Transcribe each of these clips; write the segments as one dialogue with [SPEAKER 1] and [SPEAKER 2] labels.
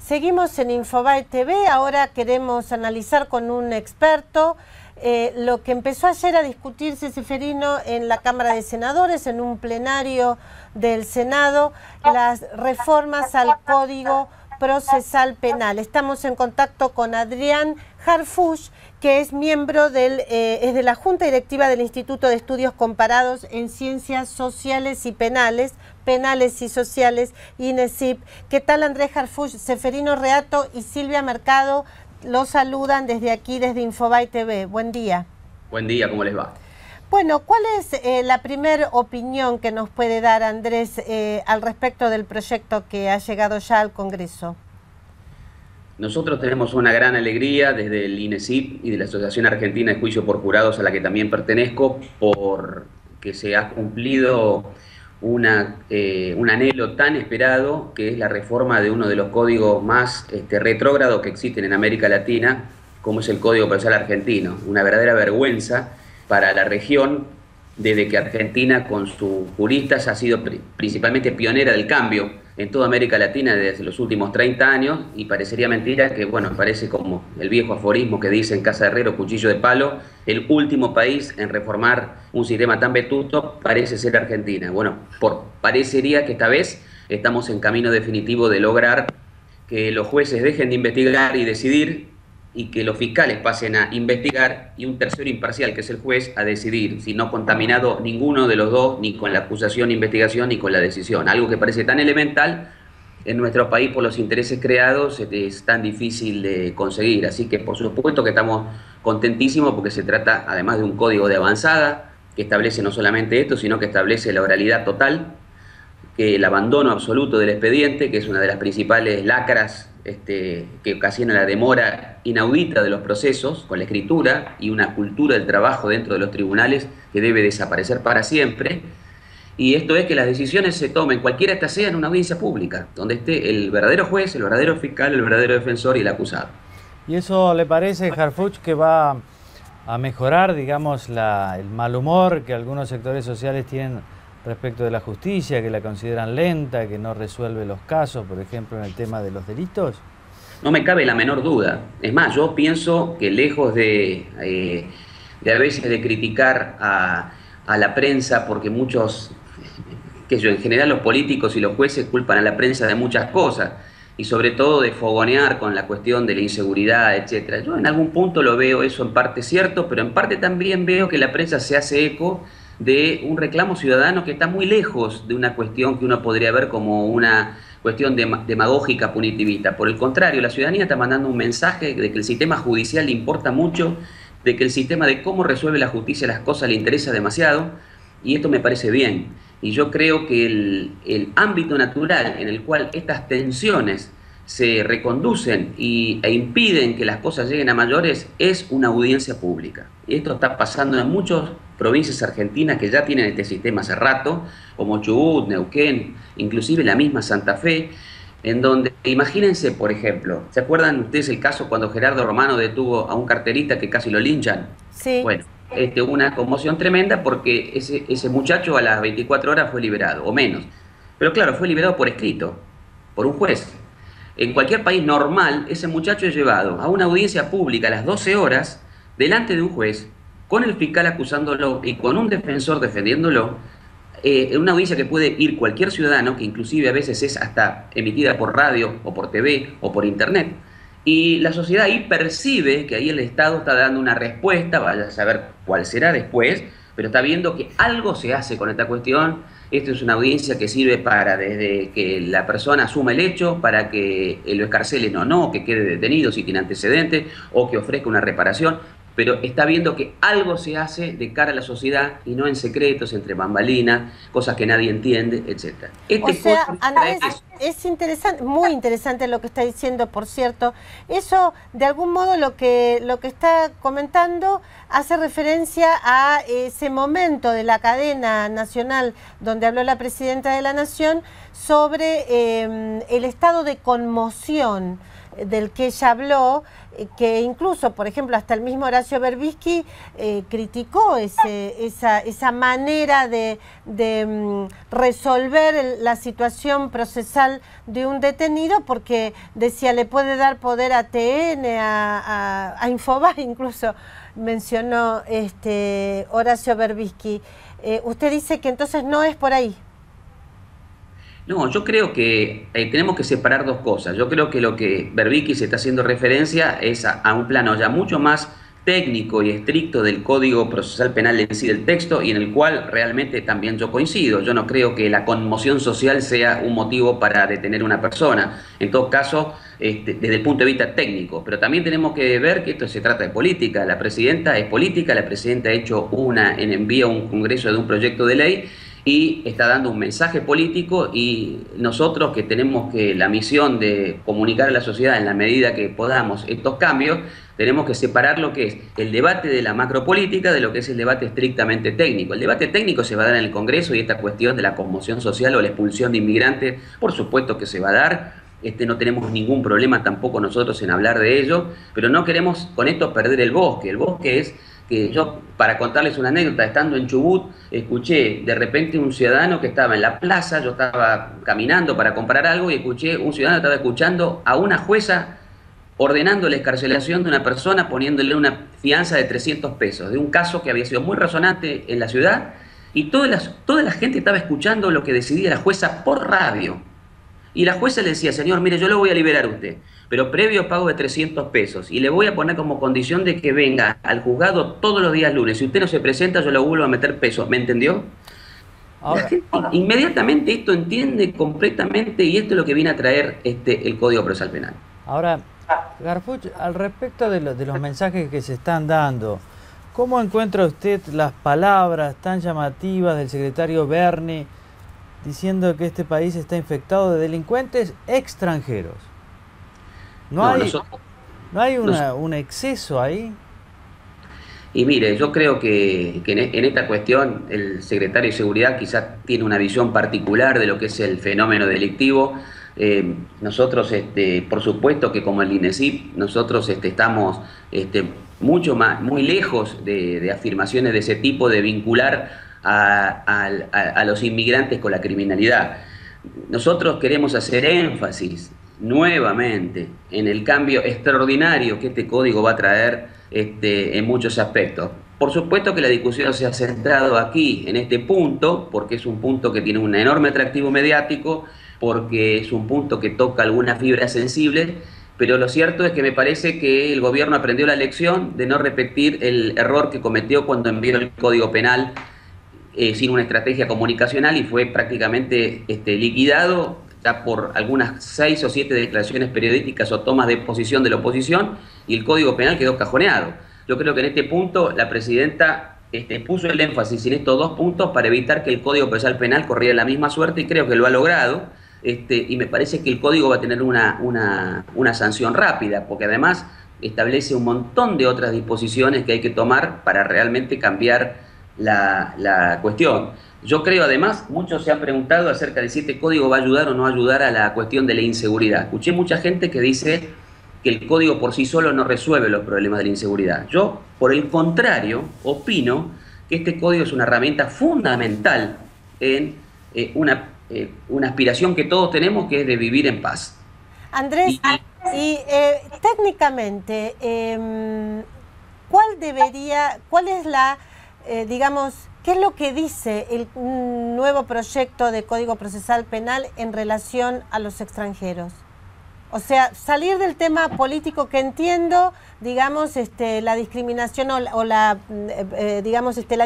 [SPEAKER 1] Seguimos en Infobae TV, ahora queremos analizar con un experto lo que empezó ayer a discutirse, Ceferino, en la Cámara de Senadores, en un plenario del Senado, las reformas al Código Procesal Penal. Estamos en contacto con Adrián Harfuch, que es miembro es de la Junta Directiva del Instituto de Estudios Comparados en Ciencias Sociales y Penales y Sociales, INESIP. ¿Qué tal, Andrés Harfuch? Ceferino Reato y Silvia Mercado los saludan desde aquí, desde Infobae TV. Buen día.
[SPEAKER 2] Buen día, ¿cómo les va?
[SPEAKER 1] Bueno, ¿cuál es la primera opinión que nos puede dar, Andrés, al respecto del proyecto que ha llegado ya al Congreso?
[SPEAKER 2] Nosotros tenemos una gran alegría desde el INESIP y de la Asociación Argentina de Juicio por Jurados, a la que también pertenezco, por que se ha cumplido un anhelo tan esperado, que es la reforma de uno de los códigos más retrógrados que existen en América Latina, como es el Código Procesal Argentino. Una verdadera vergüenza para la región, desde que Argentina con sus juristas ha sido principalmente pionera del cambio en toda América Latina desde los últimos 30 años, y parecería mentira que, bueno, parece como el viejo aforismo que dice en casa de herrero, cuchillo de palo, el último país en reformar un sistema tan vetusto parece ser Argentina. Bueno, parecería que esta vez estamos en camino definitivo de lograr que los jueces dejen de investigar y decidir, y que los fiscales pasen a investigar y un tercero imparcial, que es el juez, a decidir, si no contaminado ninguno de los dos, ni con la acusación, investigación, ni con la decisión. Algo que parece tan elemental en nuestro país por los intereses creados es tan difícil de conseguir. Así que por supuesto que estamos contentísimos, porque se trata además de un código de avanzada que establece no solamente esto, sino que establece la oralidad total, que el abandono absoluto del expediente, que es una de las principales lacras que ocasiona la demora inaudita de los procesos con la escritura, y una cultura del trabajo dentro de los tribunales que debe desaparecer para siempre. Y esto es que las decisiones se tomen, cualquiera esta sea, en una audiencia pública, donde esté el verdadero juez, el verdadero fiscal, el verdadero defensor y el acusado.
[SPEAKER 3] ¿Y eso le parece, Harfuch, que va a mejorar, digamos, el mal humor que algunos sectores sociales tienen respecto de la justicia, que la consideran lenta, que no resuelve los casos, por ejemplo, en el tema de los delitos?
[SPEAKER 2] No me cabe la menor duda. Es más, yo pienso que lejos de a veces de criticar a la prensa, porque muchos, en general los políticos y los jueces culpan a la prensa de muchas cosas, y sobre todo de fogonear con la cuestión de la inseguridad, etcétera. Yo en algún punto lo veo eso en parte cierto, pero en parte también veo que la prensa se hace eco de un reclamo ciudadano que está muy lejos de una cuestión que uno podría ver como una cuestión demagógica punitivista. Por el contrario, la ciudadanía está mandando un mensaje de que el sistema judicial le importa mucho, de que el sistema de cómo resuelve la justicia las cosas le interesa demasiado, y esto me parece bien. Y yo creo que el ámbito natural en el cual estas tensiones se reconducen e impiden que las cosas lleguen a mayores es una audiencia pública. Y esto está pasando en muchas provincias argentinas que ya tienen este sistema hace rato, como Chubut, Neuquén, inclusive la misma Santa Fe, en donde, imagínense, por ejemplo, ¿se acuerdan ustedes el caso cuando Gerardo Romano detuvo a un carterista que casi lo linchan?
[SPEAKER 1] Sí.
[SPEAKER 2] Bueno, hubo una conmoción tremenda porque ese muchacho a las 24 horas fue liberado, o menos. Pero claro, fue liberado por escrito, por un juez. En cualquier país normal, ese muchacho es llevado a una audiencia pública a las 12 horas, delante de un juez, con el fiscal acusándolo y con un defensor defendiéndolo, en una audiencia que puede ir cualquier ciudadano, que inclusive a veces es hasta emitida por radio, o por TV, o por internet. Y la sociedad ahí percibe que ahí el Estado está dando una respuesta, vaya a saber cuál será después, pero está viendo que algo se hace con esta cuestión. Esto es una audiencia que sirve para, desde que la persona asuma el hecho, para que lo escarcelen o no, que quede detenido si tiene antecedentes, o que ofrezca una reparación, pero está viendo que algo se hace de cara a la sociedad y no en secretos, entre bambalinas, cosas que nadie entiende, etc.
[SPEAKER 1] O sea, Andrés, es interesante, muy interesante lo que está diciendo, por cierto. Eso, de algún modo, lo que está comentando hace referencia a ese momento de la cadena nacional donde habló la Presidenta de la Nación sobre el estado de conmoción del que ella habló, que incluso, por ejemplo, hasta el mismo Horacio Berbisky criticó esa manera de resolver la situación procesal de un detenido, porque decía, le puede dar poder a TN, a Infobae, incluso mencionó Horacio Berbisky. Usted dice que entonces no es por ahí.
[SPEAKER 2] No, yo creo que tenemos que separar dos cosas. Yo creo que lo que Berbisky se está haciendo referencia es a un plano ya mucho más técnico y estricto del Código Procesal Penal en sí del texto, y en el cual realmente también yo coincido. Yo no creo que la conmoción social sea un motivo para detener a una persona, en todo caso desde el punto de vista técnico, pero también tenemos que ver que esto se trata de política. La presidenta es política, la presidenta ha hecho envía a un congreso de un proyecto de ley y está dando un mensaje político, y nosotros que tenemos la misión de comunicar a la sociedad en la medida que podamos estos cambios, tenemos que separar lo que es el debate de la macropolítica de lo que es el debate estrictamente técnico. El debate técnico se va a dar en el Congreso, y esta cuestión de la conmoción social o la expulsión de inmigrantes, por supuesto que se va a dar. No tenemos ningún problema tampoco nosotros en hablar de ello, pero no queremos con esto perder el bosque. El bosque es que yo, para contarles una anécdota, estando en Chubut, escuché de repente un ciudadano que estaba en la plaza, yo estaba caminando para comprar algo, y escuché un ciudadano que estaba escuchando a una jueza ordenando la excarcelación de una persona, poniéndole una fianza de 300 pesos, de un caso que había sido muy resonante en la ciudad, y toda la gente estaba escuchando lo que decidía la jueza por radio. Y la jueza le decía, señor, mire, yo lo voy a liberar a usted, pero previo pago de 300 pesos, y le voy a poner como condición de que venga al juzgado todos los días lunes. Si usted no se presenta, yo lo vuelvo a meter pesos. ¿Me entendió? Ahora, la gente inmediatamente esto entiende completamente, y esto es lo que viene a traer el Código Procesal Penal.
[SPEAKER 3] Ahora, Harfuch, al respecto de los mensajes que se están dando, ¿cómo encuentra usted las palabras tan llamativas del secretario Berni diciendo que este país está infectado de delincuentes extranjeros? ¿No hay un exceso ahí?
[SPEAKER 2] Y mire, yo creo que en esta cuestión el secretario de Seguridad quizás tiene una visión particular de lo que es el fenómeno delictivo. Nosotros, por supuesto que como el INESIP, nosotros estamos muy lejos de afirmaciones de ese tipo, de vincular a los inmigrantes con la criminalidad. Nosotros queremos hacer énfasis nuevamente en el cambio extraordinario que este código va a traer en muchos aspectos. Por supuesto que la discusión se ha centrado aquí, en este punto, porque es un punto que tiene un enorme atractivo mediático, porque es un punto que toca algunas fibras sensibles, pero lo cierto es que me parece que el gobierno aprendió la lección de no repetir el error que cometió cuando envió el Código Penal sin una estrategia comunicacional, y fue prácticamente liquidado ya por algunas 6 o 7 declaraciones periodísticas o tomas de posición de la oposición, y el Código Penal quedó cajoneado. Yo creo que en este punto la presidenta puso el énfasis en estos dos puntos para evitar que el Código Procesal Penal corriera la misma suerte, y creo que lo ha logrado. Y me parece que el código va a tener una sanción rápida, porque además establece un montón de otras disposiciones que hay que tomar para realmente cambiar la cuestión. Yo creo, además, muchos se han preguntado acerca de si este código va a ayudar o no ayudar a la cuestión de la inseguridad. Escuché mucha gente que dice que el código por sí solo no resuelve los problemas de la inseguridad. Yo, por el contrario, opino que este código es una herramienta fundamental en una aspiración que todos tenemos, que es de vivir en paz.
[SPEAKER 1] Andrés, técnicamente, ¿cuál es la, qué es lo que dice el nuevo proyecto de Código Procesal Penal en relación a los extranjeros? O sea, salir del tema político, que entiendo, la discriminación o la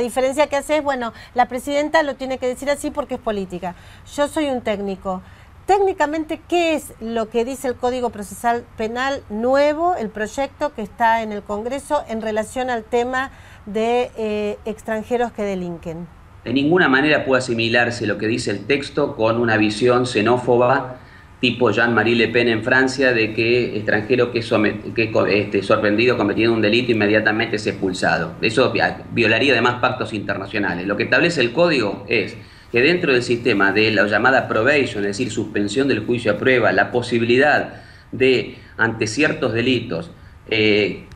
[SPEAKER 1] diferencia que hace es, bueno, la presidenta lo tiene que decir así porque es política. Yo soy un técnico. Técnicamente, ¿qué es lo que dice el Código Procesal Penal nuevo, el proyecto que está en el Congreso, en relación al tema de extranjeros que delinquen?
[SPEAKER 2] De ninguna manera puede asimilarse lo que dice el texto con una visión xenófoba tipo Jean-Marie Le Pen en Francia, de que extranjero que es sorprendido cometiendo un delito inmediatamente es expulsado. Eso violaría además pactos internacionales. Lo que establece el código es que dentro del sistema de la llamada probation, es decir, suspensión del juicio a prueba, la posibilidad de ante ciertos delitos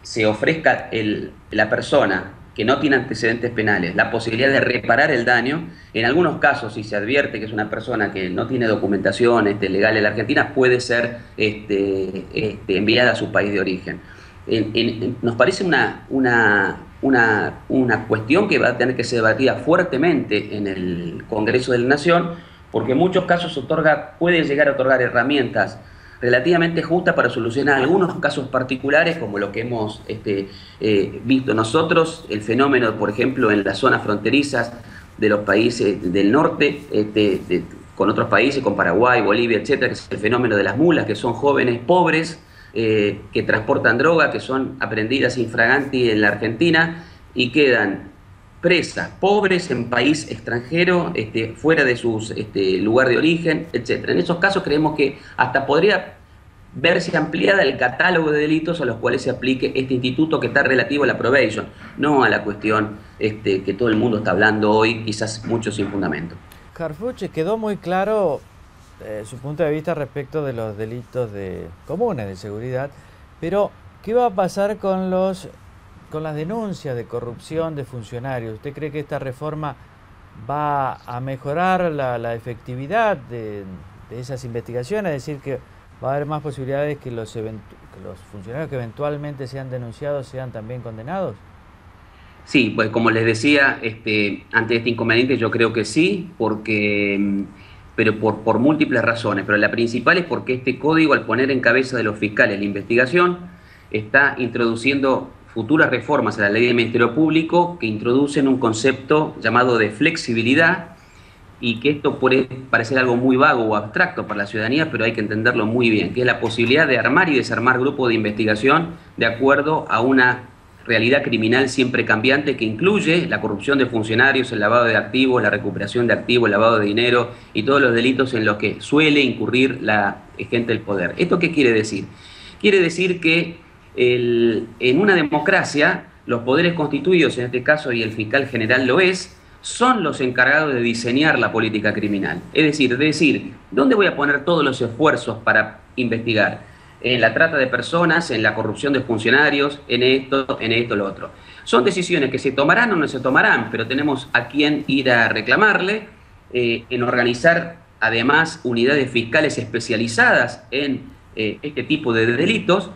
[SPEAKER 2] se ofrezca la persona que no tiene antecedentes penales la posibilidad de reparar el daño, en algunos casos, si se advierte que es una persona que no tiene documentación legal en la Argentina, puede ser enviada a su país de origen. Nos parece una cuestión que va a tener que ser debatida fuertemente en el Congreso de la Nación, porque en muchos casos puede llegar a otorgar herramientas relativamente justas para solucionar algunos casos particulares, como lo que hemos visto nosotros, el fenómeno, por ejemplo, en las zonas fronterizas de los países del norte, con otros países, con Paraguay, Bolivia, etcétera, que es el fenómeno de las mulas, que son jóvenes pobres que transportan droga, que son aprehendidas infraganti en la Argentina y quedan presas, pobres en país extranjero, fuera de su lugar de origen, etcétera. En esos casos creemos que hasta podría verse ampliada el catálogo de delitos a los cuales se aplique este instituto, que está relativo a la probation, no a la cuestión que todo el mundo está hablando hoy, quizás mucho sin fundamento.
[SPEAKER 3] Harfuch, quedó muy claro su punto de vista respecto de los delitos comunes de seguridad, pero ¿qué va a pasar con las denuncias de corrupción de funcionarios? ¿Usted cree que esta reforma va a mejorar la efectividad de esas investigaciones? Es decir, que va a haber más posibilidades que los funcionarios que eventualmente sean denunciados sean también condenados.
[SPEAKER 2] Sí, pues como les decía, ante este inconveniente yo creo que sí, pero por múltiples razones, pero la principal es porque este código, al poner en cabeza de los fiscales la investigación, está introduciendo futuras reformas a la ley de Ministerio Público que introducen un concepto llamado de flexibilidad, y que esto puede parecer algo muy vago o abstracto para la ciudadanía, pero hay que entenderlo muy bien, que es la posibilidad de armar y desarmar grupos de investigación de acuerdo a una realidad criminal siempre cambiante, que incluye la corrupción de funcionarios, el lavado de activos, la recuperación de activos, el lavado de dinero y todos los delitos en los que suele incurrir la gente del poder. ¿Esto qué quiere decir? Quiere decir que en una democracia los poderes constituidos, en este caso, y el fiscal general lo es, son los encargados de diseñar la política criminal. Es decir, ¿dónde voy a poner todos los esfuerzos para investigar? En la trata de personas, en la corrupción de funcionarios, en esto, lo otro. Son decisiones que se tomarán o no se tomarán, pero tenemos a quién ir a reclamarle, en organizar además unidades fiscales especializadas en este tipo de delitos,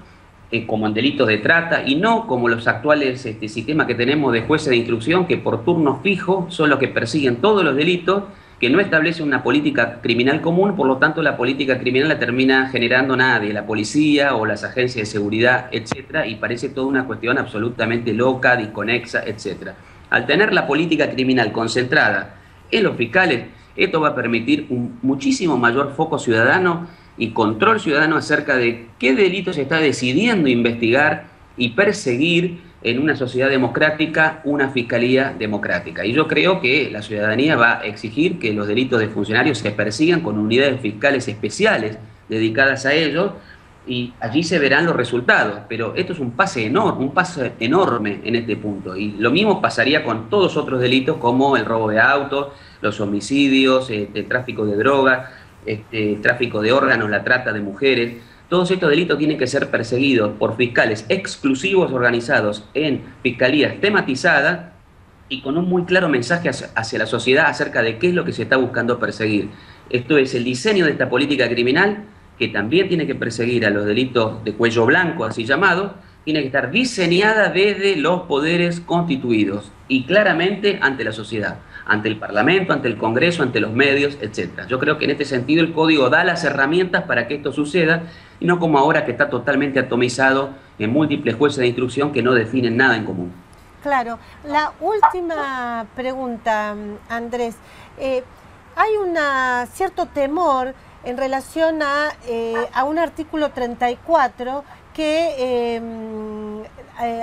[SPEAKER 2] como en delitos de trata, y no como los actuales sistemas que tenemos de jueces de instrucción, que por turno fijo son los que persiguen todos los delitos, que no establece una política criminal común. Por lo tanto la política criminal la termina generando nadie, la policía o las agencias de seguridad, etcétera, y parece toda una cuestión absolutamente loca, disconexa, etcétera. Al tener la política criminal concentrada en los fiscales, esto va a permitir un muchísimo mayor foco ciudadano y control ciudadano acerca de qué delitos se está decidiendo investigar y perseguir en una sociedad democrática, una fiscalía democrática. Y yo creo que la ciudadanía va a exigir que los delitos de funcionarios se persigan con unidades fiscales especiales dedicadas a ellos, y allí se verán los resultados. Pero esto es un paso enorme en este punto. Y lo mismo pasaría con todos otros delitos, como el robo de autos, los homicidios, el tráfico de drogas, tráfico de órganos, la trata de mujeres. Todos estos delitos tienen que ser perseguidos por fiscales exclusivos organizados en fiscalías tematizadas y con un muy claro mensaje hacia la sociedad acerca de qué es lo que se está buscando perseguir. Esto es el diseño de esta política criminal, que también tiene que perseguir a los delitos de cuello blanco, así llamados, tiene que estar diseñada desde los poderes constituidos y claramente ante la sociedad, ante el Parlamento, ante el Congreso, ante los medios, etc. Yo creo que en este sentido el Código da las herramientas para que esto suceda, y no como ahora, que está totalmente atomizado en múltiples jueces de instrucción que no definen nada en común.
[SPEAKER 1] Claro. La última pregunta, Andrés. Hay un cierto temor en relación a un artículo 34 que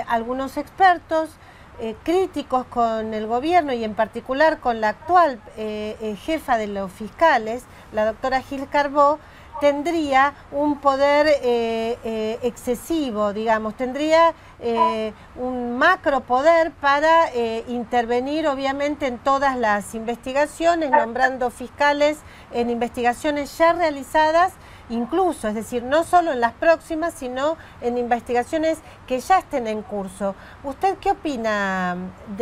[SPEAKER 1] algunos expertos críticos con el gobierno, y en particular con la actual jefa de los fiscales, la doctora Gil Carbó, tendría un poder excesivo, digamos, tendría un macro poder para intervenir obviamente en todas las investigaciones, nombrando fiscales en investigaciones ya realizadas incluso, es decir, no solo en las próximas, sino en investigaciones que ya estén en curso. ¿Usted qué opina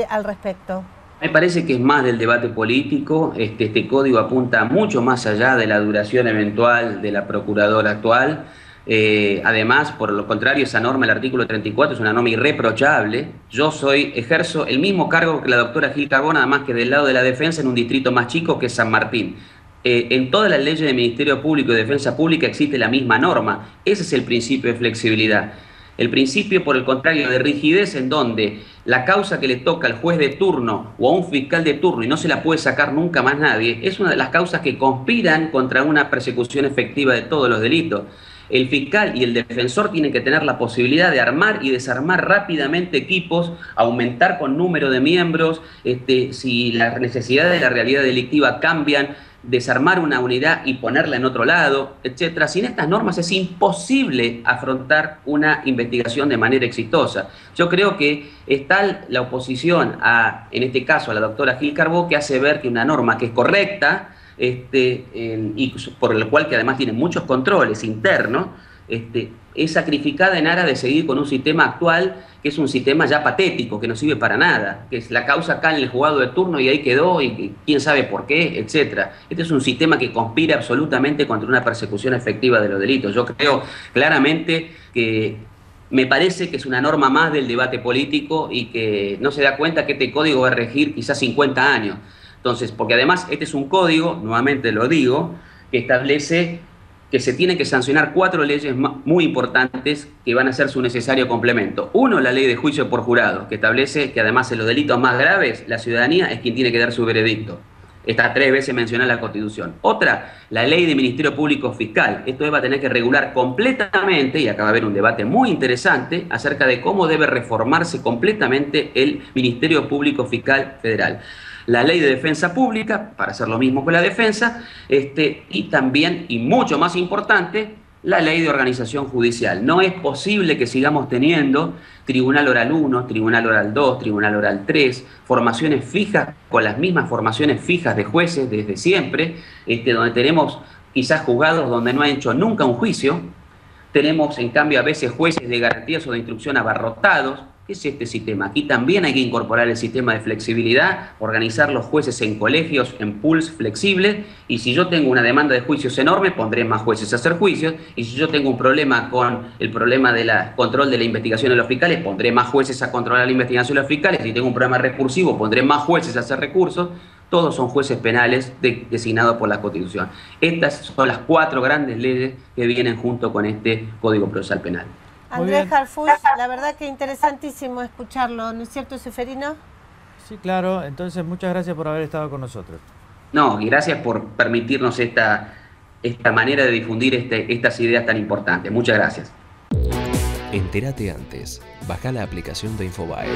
[SPEAKER 1] al respecto?
[SPEAKER 2] Me parece que es más del debate político. Este código apunta mucho más allá de la duración eventual de la procuradora actual. Además, por lo contrario, esa norma, el artículo 34, es una norma irreprochable. Yo ejerzo el mismo cargo que la doctora Gil Carbó, nada más que del lado de la defensa en un distrito más chico que es San Martín. En todas las leyes de Ministerio Público y Defensa Pública existe la misma norma. Ese es el principio de flexibilidad. El principio, por el contrario, de rigidez, en donde la causa que le toca al juez de turno o a un fiscal de turno y no se la puede sacar nunca más nadie, es una de las causas que conspiran contra una persecución efectiva de todos los delitos. El fiscal y el defensor tienen que tener la posibilidad de armar y desarmar rápidamente equipos, aumentar con número de miembros, si las necesidades de la realidad delictiva cambian, desarmar una unidad y ponerla en otro lado, etcétera. Sin estas normas es imposible afrontar una investigación de manera exitosa. Yo creo que es tal la oposición en este caso a la doctora Gil Carbó, que hace ver que una norma que es correcta, y por el cual que además tiene muchos controles internos, es sacrificada en aras de seguir con un sistema actual que es un sistema ya patético, que no sirve para nada, que es la causa acá en el juzgado de turno y ahí quedó y quién sabe por qué, etcétera. Este es un sistema que conspira absolutamente contra una persecución efectiva de los delitos. Yo creo claramente que me parece que es una norma más del debate político y que no se da cuenta que este código va a regir quizás 50 años. Entonces, porque además este es un código, nuevamente lo digo, que establece que se tienen que sancionar 4 leyes muy importantes que van a ser su necesario complemento. Uno, la ley de juicio por jurado, que establece que además en los delitos más graves, la ciudadanía es quien tiene que dar su veredicto. Está 3 veces mencionada en la Constitución. Otra, la ley de Ministerio Público Fiscal. Esto va a tener que regular completamente, y acá va a haber un debate muy interesante, acerca de cómo debe reformarse completamente el Ministerio Público Fiscal Federal. La ley de defensa pública, para hacer lo mismo con la defensa, y también, y mucho más importante, la ley de organización judicial. No es posible que sigamos teniendo Tribunal Oral 1, Tribunal Oral 2, Tribunal Oral 3, formaciones fijas, con las mismas formaciones fijas de jueces desde siempre, donde tenemos quizás juzgados donde no han hecho nunca un juicio, tenemos en cambio a veces jueces de garantías o de instrucción abarrotados. ¿Qué es este sistema? Aquí también hay que incorporar el sistema de flexibilidad, organizar los jueces en colegios, en pools flexibles, y si yo tengo una demanda de juicios enorme, pondré más jueces a hacer juicios, y si yo tengo un problema con el problema del control de la investigación de los fiscales, pondré más jueces a controlar la investigación de los fiscales, si tengo un problema recursivo, pondré más jueces a hacer recursos. Todos son jueces penales designados por la Constitución. Estas son las 4 grandes leyes que vienen junto con este Código Procesal Penal.
[SPEAKER 1] Andrés Harfuch, la verdad que interesantísimo escucharlo, ¿no es cierto, Seferino?
[SPEAKER 3] Sí, claro. Entonces, muchas gracias por haber estado con nosotros.
[SPEAKER 2] No, y gracias por permitirnos esta manera de difundir estas ideas tan importantes. Muchas gracias.
[SPEAKER 4] Entérate antes. Baja la aplicación de Infobae.